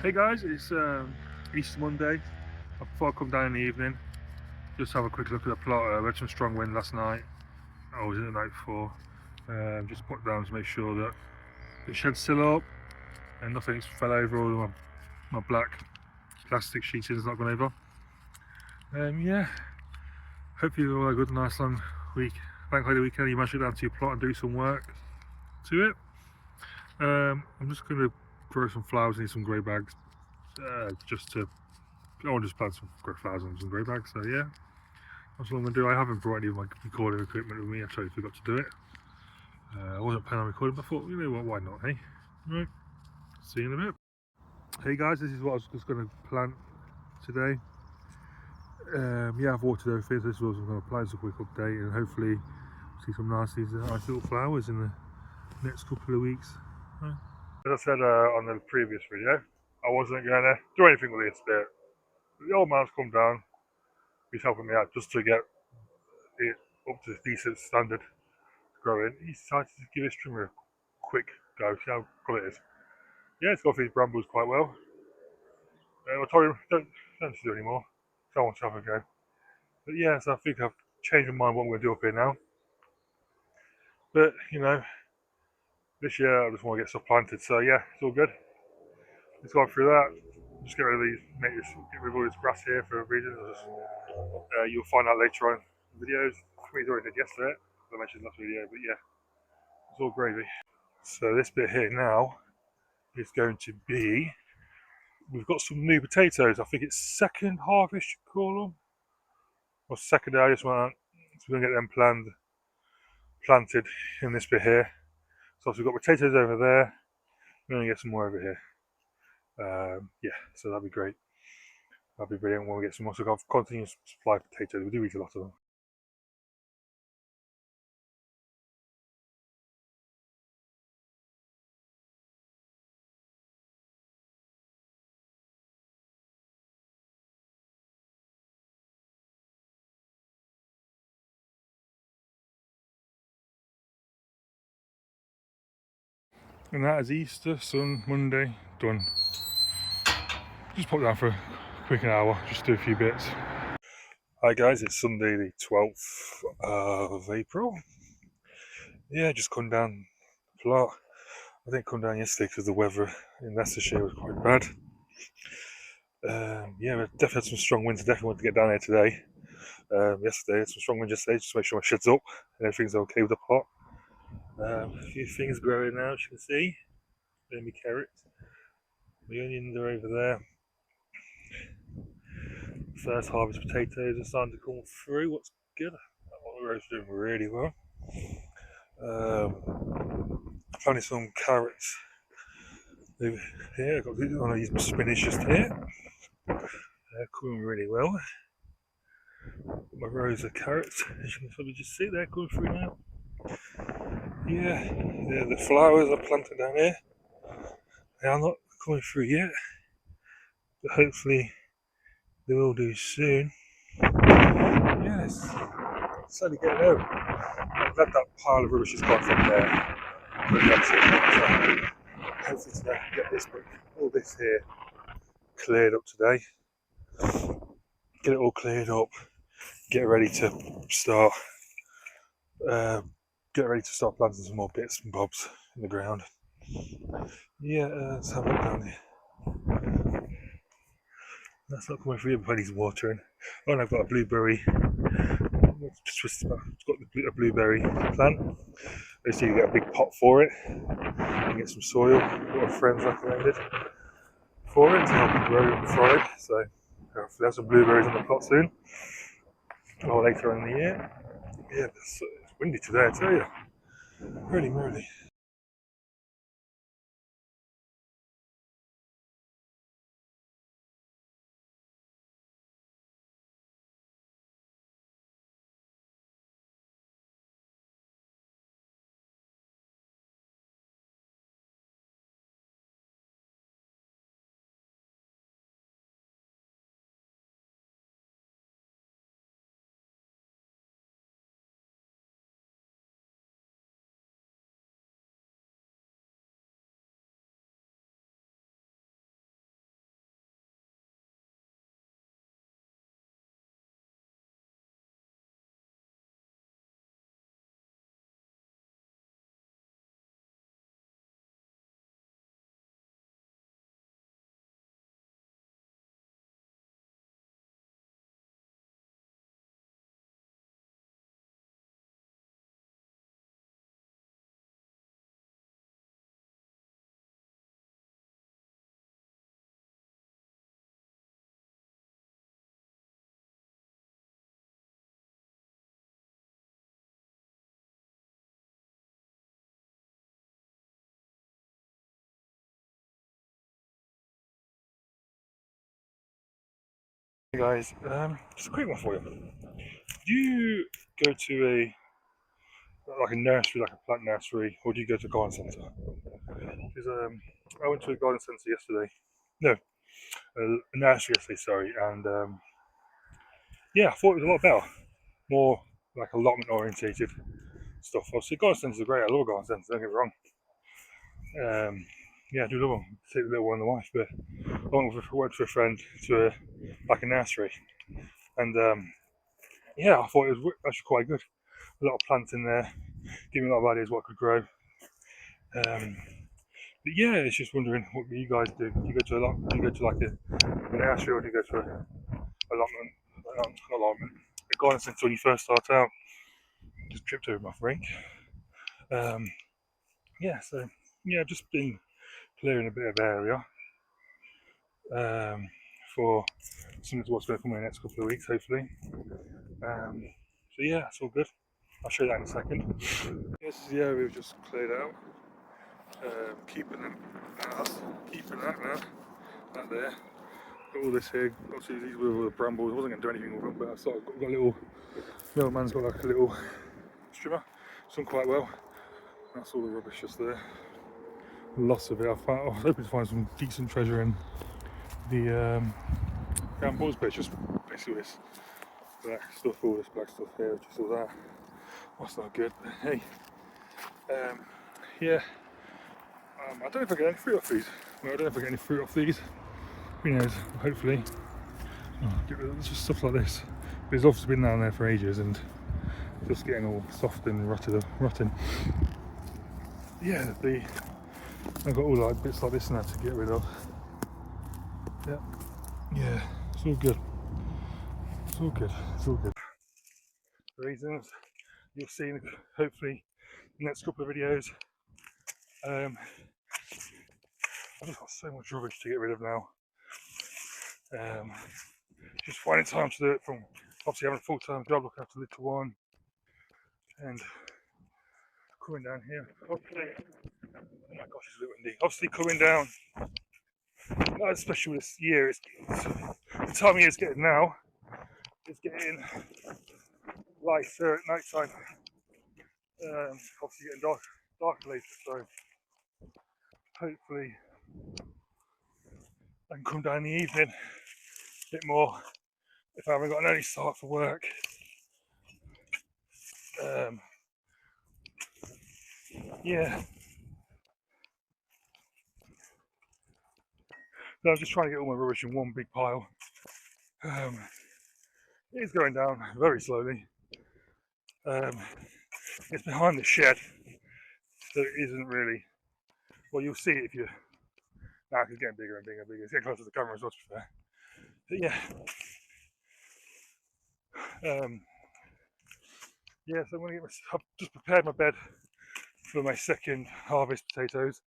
Hey guys, it's Easter Monday. I thought I'd come down in the evening, just have a quick look at the plot. We had some strong wind last night. Oh, was it the night before? Just put down to make sure that the shed's still up and nothing's fell over, or my black plastic sheeting has not gone over. Yeah, hopefully you'll all have a good, nice long week. Bank holiday weekend, you might get down to your plot and do some work to it. I'm just going to grow some flowers in some grey bags, I want to just plant some grow flowers in some grey bags. So yeah, that's what I'm going to do. I haven't brought any of my recording equipment with me. I totally forgot to do it. I wasn't planning on recording, but I thought, you know what, why not, hey? Right, see you in a bit. Hey guys, this is what I was just going to plant today. Yeah, I've watered everything, so this is what I'm going to plant as a quick update, and hopefully see some nice little flowers in the next couple of weeks. Right. As I said on the previous video, I wasn't going to do anything with this bit. The old man's come down, he's helping me out just to get it up to decent standard growing. He decided to give his trimmer a quick go, see how good it is. Yeah, it's got these brambles quite well. I told him, don't do it anymore. So I want to have a go. But yeah, so I think I've changed my mind what I'm going to do up here now. But, you know, this year I just want to get stuff planted. So yeah, it's all good. Let's go through that. Just get rid of get rid of all this grass here for a reason. You'll find out later on in the videos. We already did yesterday, as I mentioned last video, but yeah, it's all gravy. So this bit here now is going to be, we've got some new potatoes. I think it's second harvest, you call them, or second earliest one. So we're gonna get them planted in this bit here. So we've got potatoes over there. We're gonna get some more over here. Yeah, so that'd be great. That'd be brilliant when we get some more. So we've got continuous supply of potatoes. We do eat a lot of them. And that is Easter Monday done. Just pop down for a quick hour, just do a few bits. Hi guys, it's Sunday the 12th of April. Yeah, just come down the plot. I didn't come down yesterday because the weather in Leicestershire was quite bad. Yeah, we definitely had some strong winds. I definitely wanted to get down here today. Yesterday, had some strong winds yesterday, just to make sure my shed's up and everything's okay with the plot. A few things growing now, as you can see. Baby carrots. The onions are over there. First harvest potatoes are starting to come through. What's good? That one row's doing really well. Planting some carrots over here. I'm going to use my spinach just here. They're coming really well. My rows of carrots, as you can probably just see, they're coming through now. Yeah, the flowers are planted down here. They are not coming through yet, but hopefully they will do soon. Yes, slowly getting out. I'm glad that pile of rubbish has gone from there. So hopefully today I can get all this here cleared up today. Get it all cleared up. Get ready to start. Get ready to start planting some more bits and bobs in the ground. Yeah, let's have a look down here. That's not coming through, but I need some water in. Oh, and I've got a blueberry. Just got a blueberry plant. Basically, you get a big pot for it. You get some soil. What my friends recommended for it to help it grow and thrive. So hopefully, have some blueberries on the plot soon, or later on in the year. Yeah, it's windy today, I tell you. Holy moly. Hey guys, just a quick one for you. Do you go to a nursery, like a plant nursery, or do you go to a garden centre? Because I went to a garden centre yesterday. No, a nursery yesterday. Sorry, and yeah, I thought it was a lot better, more like allotment orientated stuff. Obviously, garden centres are great. I love garden centres. Don't get me wrong. Yeah, I do love them. Take the little one and the wife, but I went with a friend to a nursery, and yeah, I thought it was actually quite good. A lot of plants in there, give me a lot of ideas what could grow. But yeah, it's just wondering what you guys do. Do you go to a lot? Do you go to like a nursery, or do you go to a allotment? Not allotment. A garden centre when you first start out. Just tripped over my brake. Yeah, so yeah, just been clearing a bit of area for something to what's going to come in the next couple of weeks, hopefully. So yeah, it's all good. I'll show you that in a second. This is the area we've just cleared out. Keeping that now. That there. Got all this here. Obviously these were all the brambles. I wasn't going to do anything with them, but I thought I've got a little. The old man's got like a little strimmer. It's done quite well. That's all the rubbish just there. Lots of it. I was hoping to find some decent treasure in the brambles, but it's just basically this black stuff, all this black stuff here, just all that. That's not good. But hey, yeah. I don't know if I get any fruit off these. Well, I don't know if I get any fruit off these. Who knows? Hopefully. Get rid of just stuff like this. But it's obviously been down there for ages and just getting all soft and rotting. Yeah, I've got all like bits like this now to get rid of. Yeah, it's all good. It's all good. Reasons you'll see hopefully the next couple of videos. I've just got so much rubbish to get rid of now. Just finding time to do it from obviously having a full-time job, looking after the little one, and coming down here. Hopefully, oh my gosh, it's a bit windy. Obviously, coming down, not especially this year. It's the time of year it's getting now. It's getting lighter at night time. Obviously, getting darker later. So hopefully, I can come down in the evening a bit more if I haven't got an early start for work. Yeah. So I'm just trying to get all my rubbish in one big pile. It's going down very slowly. It's behind the shed, so it isn't really. Well, you'll see it if you. Now it's getting bigger and bigger and bigger. It's getting closer to the camera as well, to be fair. But yeah. Yeah, so I'm gonna I've just prepared my bed for my second harvest potatoes.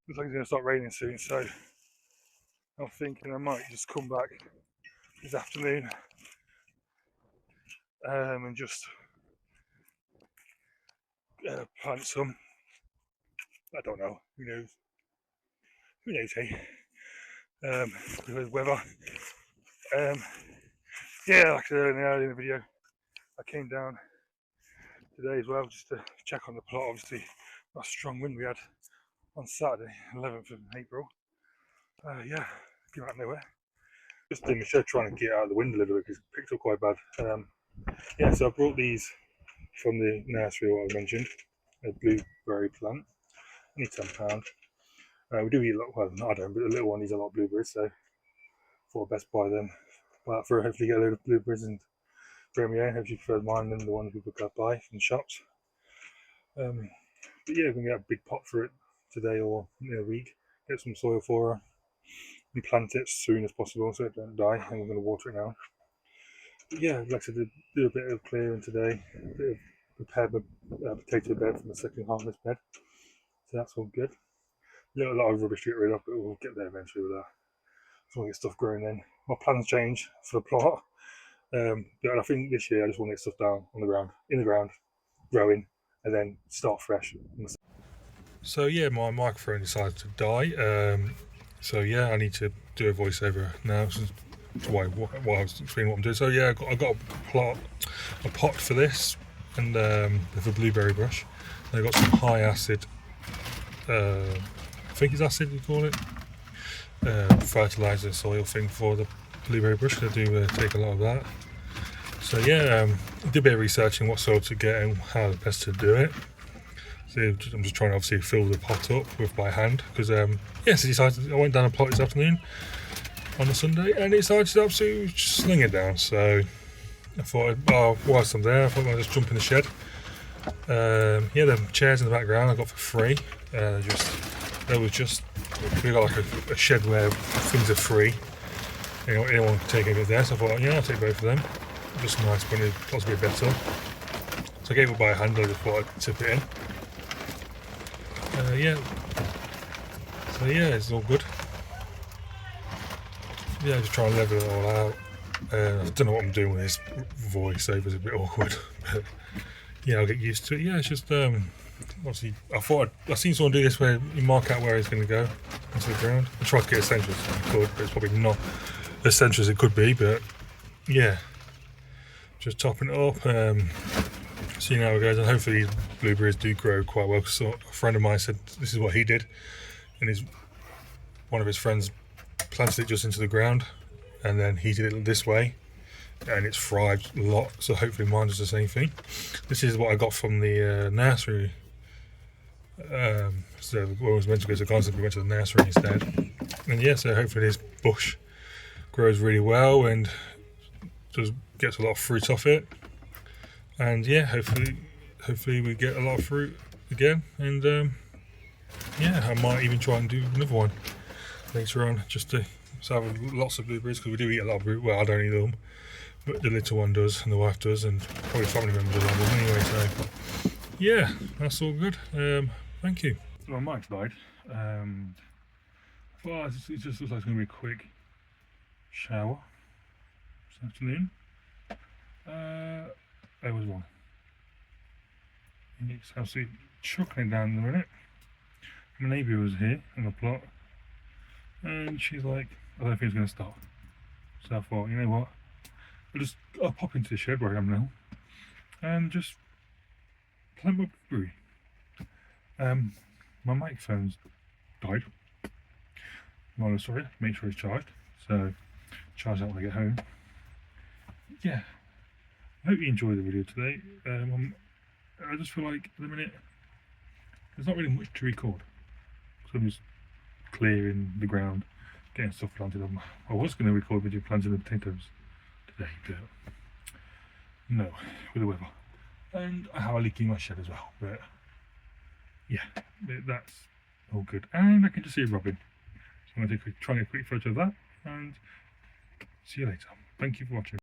Looks like it's gonna start raining soon, so I'm thinking I might just come back this afternoon and just plant some. I don't know. Who knows? Who knows? Hey, with the weather. Yeah, like I said earlier in the video, I came down today as well just to check on the plot. Obviously, that strong wind we had on Saturday, 11th of April. Yeah, came out of nowhere. Just in the shed trying to get out of the wind a little bit because it picked up quite bad. Yeah, so I brought these from the nursery, what I mentioned, a blueberry plant, only £10. We do eat a lot, well, I don't, but the little one needs a lot of blueberries, so thought I'd best buy them. Buy that for hopefully get a load of blueberries and bring me in. Hopefully prefer mine than the ones people could buy from shops. But yeah, we're going to get a big pot for it today or in a week. Get some soil for her and plant it as soon as possible so it don't die, and we're going to water it now. But yeah, like I said, do a bit of clearing today, a bit of prepare the potato bed for the second harvest bed. So that's all good. A lot of rubbish to get rid of, but we'll get there eventually with that. Just want to get stuff growing then. My plans change for the plot. But I think this year I just want to get stuff down on the ground, in the ground, growing, and then start fresh. So yeah, my microphone decided to die. So yeah, I need to do a voiceover now. That's why I was explaining what I'm doing. So yeah, I got a pot for this, and with a blueberry brush. And I got some high acid. I think it's acid you call it. Fertilizer soil thing for the blueberry brush. I do take a lot of that. So yeah, I did a bit of researching what soil to get and how best to do it. So I'm just trying to obviously fill the pot up with by hand because yes, I went down a plot this afternoon on a Sunday and it decided to absolutely sling it down. So I thought, whilst I'm there, I thought I'd just jump in the shed. Yeah, the chairs in the background I got for free. We got like a shed where things are free. Anyone can take anything there. So I thought, yeah, I'll take both of them. Just nice, but it possibly better. So I gave it by hand. I just thought I'd tip it in. Yeah. So yeah, it's all good. Yeah, just trying to level it all out. I don't know what I'm doing with this voiceover. It's a bit awkward, but yeah, I'll get used to it. Yeah, it's just obviously I seen someone do this where you mark out where it's going to go into the ground. I tried to get as central as I could, but it's probably not as central as it could be. But yeah, just topping it up. See how it goes, and hopefully these blueberries do grow quite well. Because a friend of mine said this is what he did, and one of his friends planted it just into the ground, and then he did it this way, and it's thrived a lot. So hopefully mine does the same thing. This is what I got from the nursery. So when I was meant to go to the garden, we went to the nursery instead. And yeah, so hopefully this bush grows really well and gets a lot of fruit off it. And yeah, hopefully we get a lot of fruit again. And yeah, I might even try and do another one later on, just to have lots of blueberries, because we do eat a lot of blueberries. Well, I don't eat them, but the little one does, and the wife does, and probably family members will have them anyway. So yeah, that's all good. Thank you. So my mic died. Well, it just looks like it's going to be a quick shower this afternoon. I was wrong. It's absolutely chuckling down in a minute. My neighbour was here in the plot, and she's like, I don't think it's going to stop. So I thought, you know what? I'll pop into the shed where I am now and just plant my blueberry. My microphone's died. Well, sorry, make sure it's charged. So charge that when I get home. Yeah, I hope you enjoyed the video today. I just feel like at the minute there's not really much to record, so I'm just clearing the ground, getting stuff planted on. I was going to record video planting the potatoes today, but no, with the weather. And I have a leak in my shed as well, but yeah, that's all good. And I can just see a robin. So I'm going to try and get a quick photo of that, and see you later. Thank you for watching.